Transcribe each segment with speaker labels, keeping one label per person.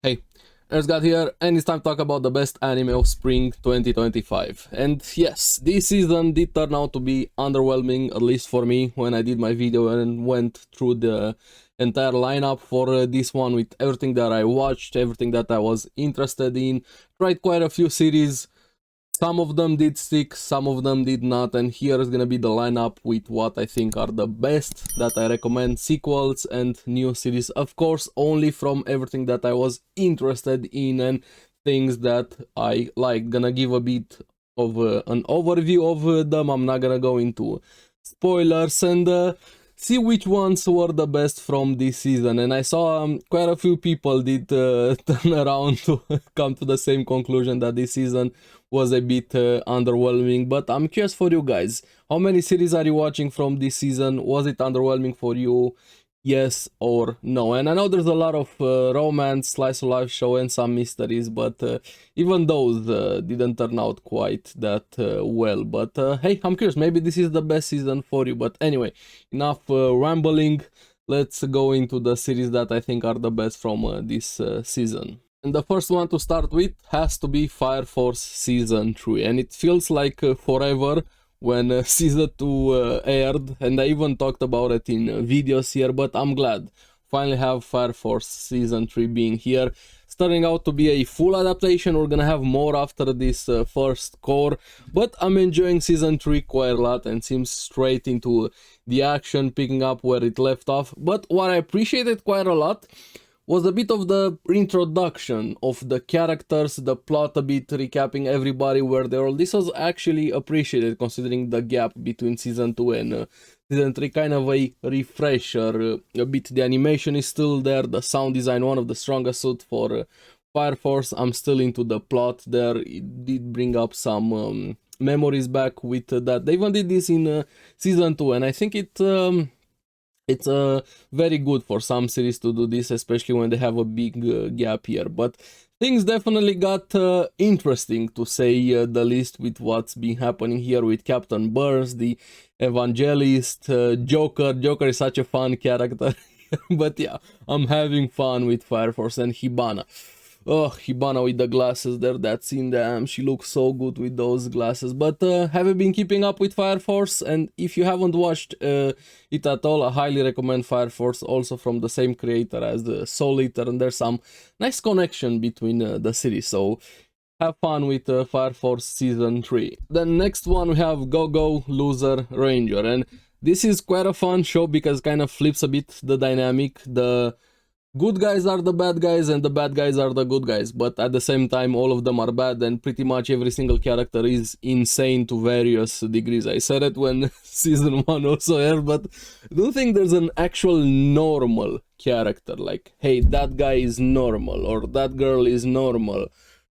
Speaker 1: Hey, Erzgat here, and it's time to talk about the best anime of spring 2025. And yes, this season did turn out to be underwhelming, at least for me, when I did my video and went through the entire lineup for this one with everything that I watched, everything that I was interested in. Tried quite a few series. Some of them did stick, some of them did not, and here is gonna be the lineup with what I think are the best that I recommend, sequels and new series, of course, only from everything that I was interested in and things that I like. Gonna give a bit of an overview of them. I'm not gonna go into spoilers and see which ones were the best from this season. And I saw quite a few people did turn around to come to the same conclusion that this season was a bit underwhelming. But I'm curious for you guys, how many series are you watching from this season? Was it underwhelming for you? Yes or no? And I know there's a lot of romance, slice of life show and some mysteries, but even those didn't turn out quite that well. But hey, I'm curious, maybe this is the best season for you. But anyway, enough rambling. Let's go into the series that I think are the best from this season. And the first one to start with has to be Fire Force Season 3. And it feels like forever when Season 2 aired. And I even talked about it in videos here, but I'm glad. Finally have Fire Force Season 3 being here. Starting out to be a full adaptation. We're gonna have more after this first core. But I'm enjoying Season 3 quite a lot and seems straight into the action, picking up where it left off. But what I appreciated quite a lot was a bit of the introduction of the characters, the plot a bit, recapping everybody where they are. This was actually appreciated considering the gap between Season 2 and Season 3, kind of a refresher. A bit the animation is still there, the sound design, one of the strongest suit for Fire Force. I'm still into the plot there. It did bring up some memories back with that. They even did this in Season 2, and I think it's very good for some series to do this, especially when they have a big gap here. But things definitely got interesting, to say the least, with what's been happening here with Captain Burns, the Evangelist, Joker. Joker is such a fun character. But yeah, I'm having fun with Fire Force and Hibana. Oh, Hibana with the glasses there, that scene, damn, she looks so good with those glasses. But have you been keeping up with Fire Force? And if you haven't watched it at all, I highly recommend Fire Force, also from the same creator as the Soul Eater, and there's some nice connection between the series. So have fun with Fire Force Season 3. Then next one we have Go Go Loser Ranger, and this is quite a fun show because it kind of flips a bit the dynamic. The good guys are the bad guys and the bad guys are the good guys, but at the same time all of them are bad, and pretty much every single character is insane to various degrees. I said it when Season 1 also aired, but I don't think there's an actual normal character, like, hey, that guy is normal or that girl is normal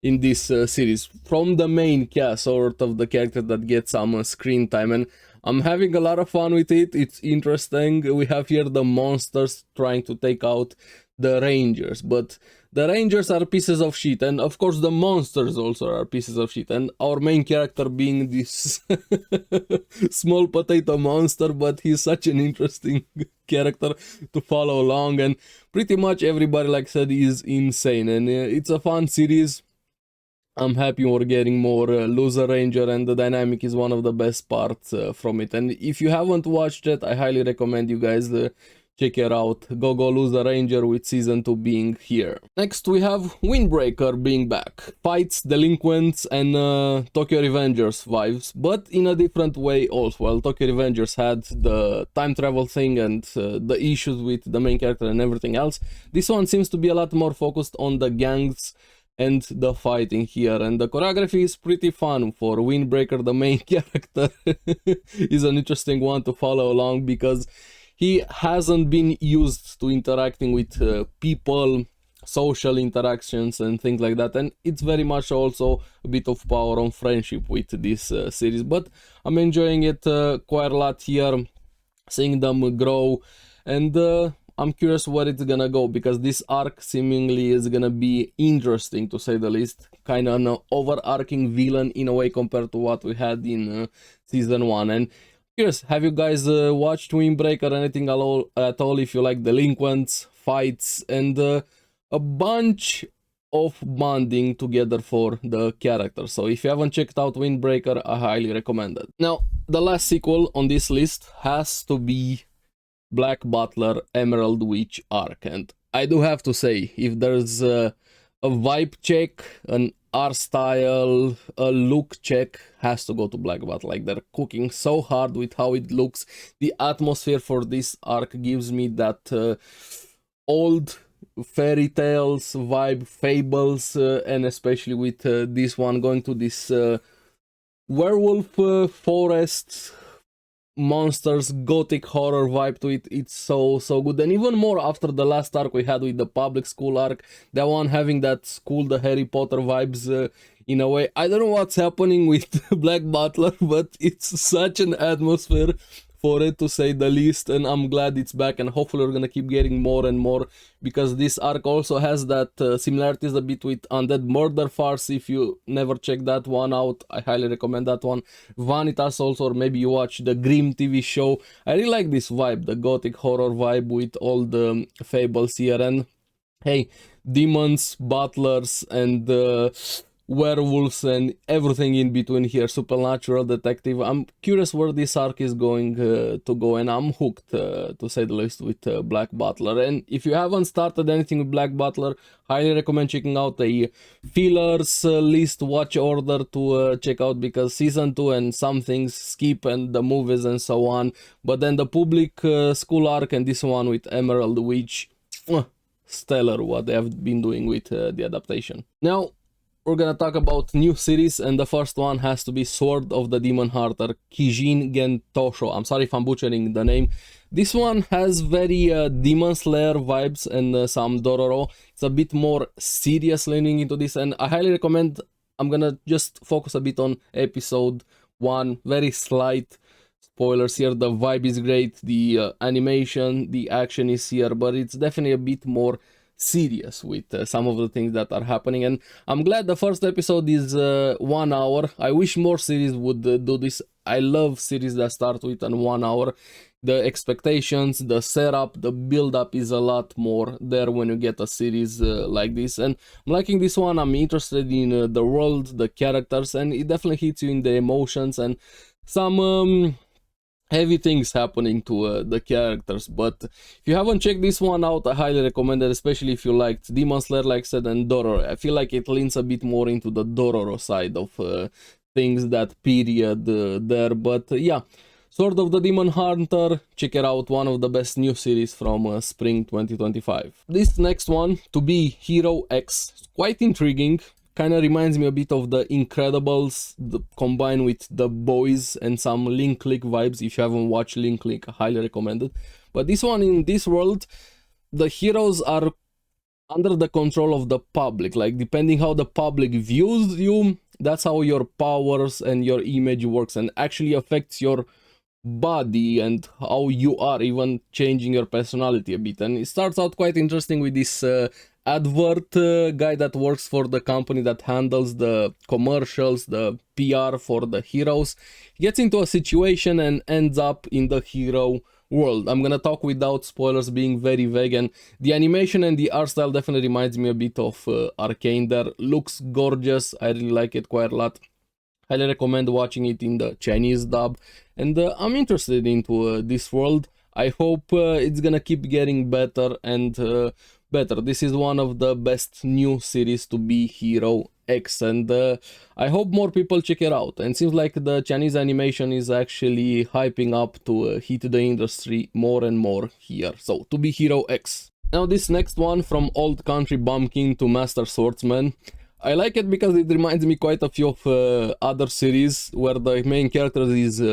Speaker 1: in this series, from the main cast, sort of the character that gets some screen time. And I'm having a lot of fun with it. It's interesting. We have here the monsters trying to take out the rangers, but the rangers are pieces of shit, and of course the monsters also are pieces of shit, and our main character being this small potato monster, but he's such an interesting character to follow along, and pretty much everybody, like I said, is insane, and it's a fun series. I'm happy we're getting more Loser Ranger, and the dynamic is one of the best parts from it. And if you haven't watched it, I highly recommend you guys check it out. Go Go Loser Ranger with Season 2 being here. Next we have Windbreaker being back. Fights, delinquents, and Tokyo Revengers vibes, but in a different way also. Well, Tokyo Revengers had the time travel thing and the issues with the main character and everything else. This one seems to be a lot more focused on the gangs and the fighting here, and the choreography is pretty fun for Windbreaker. The main character is an interesting one to follow along because he hasn't been used to interacting with people, social interactions and things like that, and it's very much also a bit of power on friendship with this series. But I'm enjoying it quite a lot here, seeing them grow, and I'm curious where it's gonna go, because this arc seemingly is gonna be interesting, to say the least. Kind of an overarching villain in a way compared to what we had in Season 1. And curious, have you guys watched Windbreaker, anything at all? If you like delinquents, fights, and a bunch of bonding together for the characters. So if you haven't checked out Windbreaker, I highly recommend it. Now, the last sequel on this list has to be Black Butler Emerald Witch arc, and I do have to say, if there's a vibe check, an art style, a look check, has to go to Black Butler. Like, they're cooking so hard with how it looks. The atmosphere for this arc gives me that old fairy tales vibe, fables, and especially with this one going to this werewolf forest monsters, gothic horror vibe to it. It's so good, and even more after the last arc we had with the public school arc, that one having that school, the Harry Potter vibes in a way. I don't know what's happening with Black Butler, but it's such an atmosphere, for it to say the least, and I'm glad it's back, and hopefully we're gonna keep getting more and more, because this arc also has that similarities a bit with Undead Murder Farce. If you never checked that one out, I highly recommend that one. Vanitas also, or maybe you watch the Grimm TV show. I really like this vibe, the gothic horror vibe with all the fables here, and hey, demons, butlers, and werewolves and everything in between here, supernatural, detective. I'm curious where this arc is going to go, and I'm hooked to say the least with Black Butler. And if you haven't started anything with Black Butler, highly recommend checking out the fillers list watch order to check out, because season 2 and some things skip, and the movies and so on, but then the public school arc and this one with Emerald Witch, stellar what they have been doing with the adaptation. Now we're gonna talk about new series, and the first one has to be Sword of the Demon Hunter Kijin Gentosho. I'm sorry if I'm butchering the name. This one has very Demon Slayer vibes and some Dororo. It's a bit more serious leaning into this, and I highly recommend. I'm gonna just focus a bit on episode 1, very slight spoilers here. The vibe is great, the animation, the action is here, but it's definitely a bit more serious with some of the things that are happening, and I'm glad the first episode is 1 hour. I wish more series would do this. I love series that start with an 1 hour. The expectations, the setup, the build up is a lot more there when you get a series like this, and I'm liking this one. I'm interested in the world, the characters, and it definitely hits you in the emotions and some heavy things happening to the characters. But if you haven't checked this one out, I highly recommend it, especially if you liked Demon Slayer, like I said, and Dororo. I feel like it leans a bit more into the Dororo side of things, that period there. But yeah, Sword of the Demon Hunter, check it out, one of the best new series from spring 2025. This next one, to be Hero X, quite intriguing. Kind of reminds me a bit of the Incredibles, combined with The Boys and some Link Click vibes. If you haven't watched Link Click, I highly recommend it. But this one, in this world, the heroes are under the control of the public. Like, depending how the public views you, that's how your powers and your image works, and actually affects your body and how you are, even changing your personality a bit. And it starts out quite interesting with this advert guy that works for the company that handles the commercials, the PR for the heroes. He gets into a situation and ends up in the hero world. I'm gonna talk without spoilers, being very vague, and the animation and the art style definitely reminds me a bit of Arcane there. Looks gorgeous, I really like it quite a lot. Highly recommend watching it in the Chinese dub, and I'm interested into this world. I hope it's gonna keep getting better and better. This is one of the best new series to be Hero X, and I hope more people check it out. And it seems like the Chinese animation is actually hyping up to hit the industry more and more here. So, to be Hero X. Now this next one, from Old Country Bumpkin to Master Swordsman. I like it because it reminds me quite a few of other series where the main character is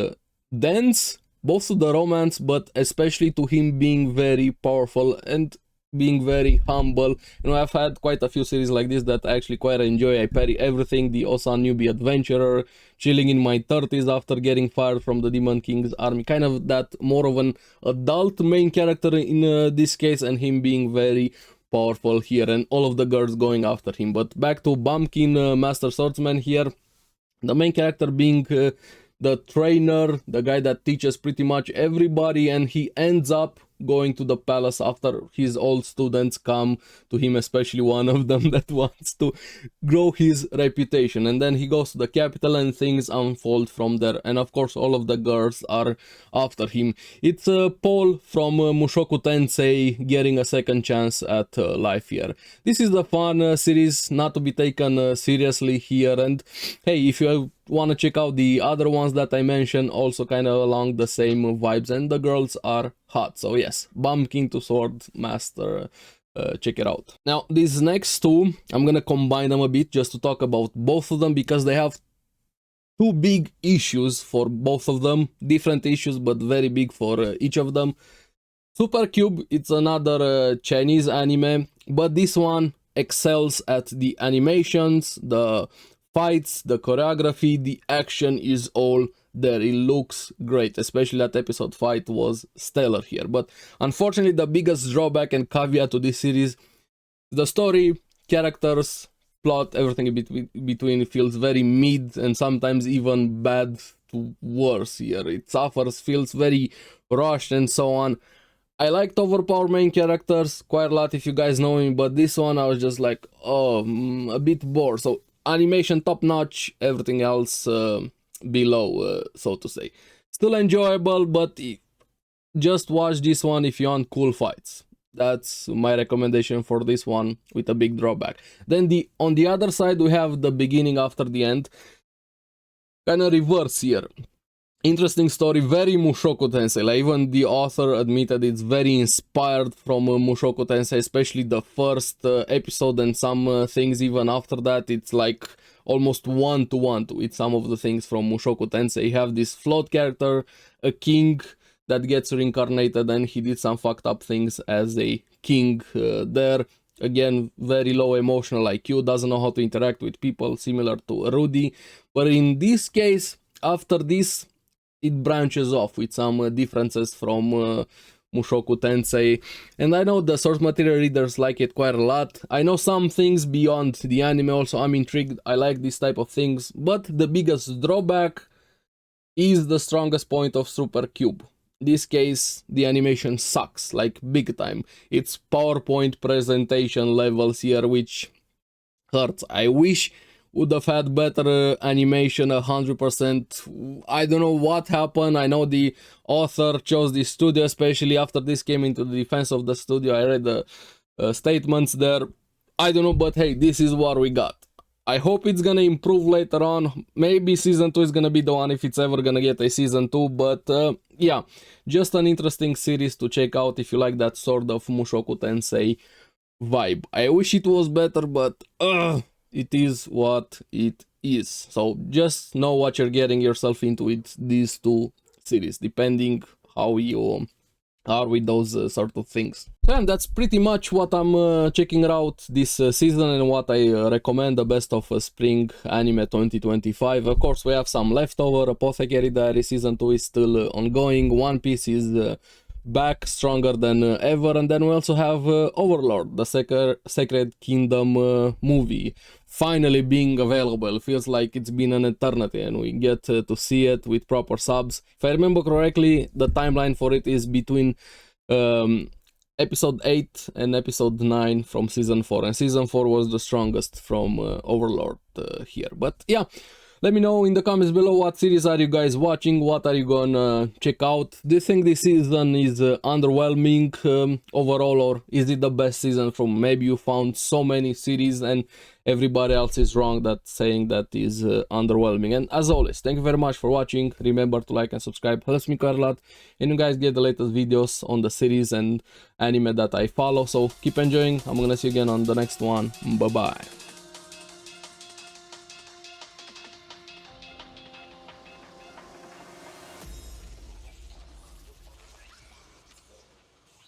Speaker 1: dense, both to the romance, but especially to him being very powerful and being very humble. You know, I've had quite a few series like this that I actually quite enjoy. I parry everything, the Osan newbie adventurer, chilling in my 30s after getting fired from the Demon King's army. Kind of that more of an adult main character in this case, and him being very powerful here, and all of the girls going after him. But back to Bumpkin Master Swordsman here, the main character being the trainer, the guy that teaches pretty much everybody, and he ends up going to the palace after his old students come to him, especially one of them that wants to grow his reputation. And then he goes to the capital and things unfold from there. And of course, all of the girls are after him. It's Paul from Mushoku Tensei getting a second chance at life here. This is the fun series, not to be taken seriously here. And hey, if you want to check out the other ones that I mentioned, also kind of along the same vibes, and the girls are hot. So yes, Bumpkin to Sword Master, check it out. Now these next two, I'm gonna combine them a bit just to talk about both of them, because they have two big issues for both of them, different issues but very big for each of them. Super Cube, it's another Chinese anime, but this one excels at the animations, the fights, the choreography, the action is all there. It looks great, especially that episode fight was stellar here. But unfortunately, the biggest drawback and caveat to this series, the story, characters, plot, everything in between feels very mid and sometimes even bad to worse here. It suffers, feels very rushed and so on. I liked overpowered main characters quite a lot, if you guys know me, but this one I was just like, oh, a bit bored. So animation top notch, everything else below, so to say. Still enjoyable, but just watch this one if you want cool fights. That's my recommendation for this one, with a big drawback. Then on the other side we have the beginning after the end. Kind of reverse here. Interesting story, very Mushoku Tensei. Like even the author admitted it's very inspired from Mushoku Tensei, especially the first episode, and some things even after that. It's like almost one-to-one with some of the things from Mushoku Tensei. You have this flawed character, a king that gets reincarnated, and he did some fucked up things as a king there. Again, very low emotional IQ, doesn't know how to interact with people, similar to Rudy. But in this case, after this, it branches off with some differences from Mushoku Tensei. And I know the source material readers like it quite a lot. I know some things beyond the anime also, I'm intrigued, I like this type of things. But the biggest drawback is the strongest point of Super Cube. This case, the animation sucks, like big time. It's PowerPoint presentation levels here, which hurts. I wish would have had better animation, 100%. I don't know what happened. I know the author chose the studio, especially after this came into the defense of the studio. I read the statements there. I don't know, but hey, this is what we got. I hope it's gonna improve later on. Maybe season 2 is gonna be the one, if it's ever gonna get a season 2. But yeah, just an interesting series to check out if you like that sort of Mushoku Tensei vibe. I wish it was better, but it is what it is. So just know what you're getting yourself into with these two series, depending how you are with those sort of things. And that's pretty much what I'm checking out this season and what I recommend, the best of spring anime 2025. Of course, we have some leftover. Apothecary Diary season 2 is still ongoing. One Piece is back stronger than ever, and then we also have Overlord, the Sacred Kingdom movie, finally being available. Feels like it's been an eternity, and we get to see it with proper subs. If I remember correctly, the timeline for it is between episode 8 and episode 9 from season 4, and season 4 was the strongest from Overlord here. But yeah, let me know in the comments below what series are you guys watching, what are you gonna check out. Do you think this season is underwhelming overall, or is it the best season from maybe you found so many series and everybody else is wrong that saying that is underwhelming? And as always, thank you very much for watching. Remember to like and subscribe, helps me quite a lot, and you guys get the latest videos on the series and anime that I follow. So keep enjoying. I'm gonna see you again on the next one. Bye bye.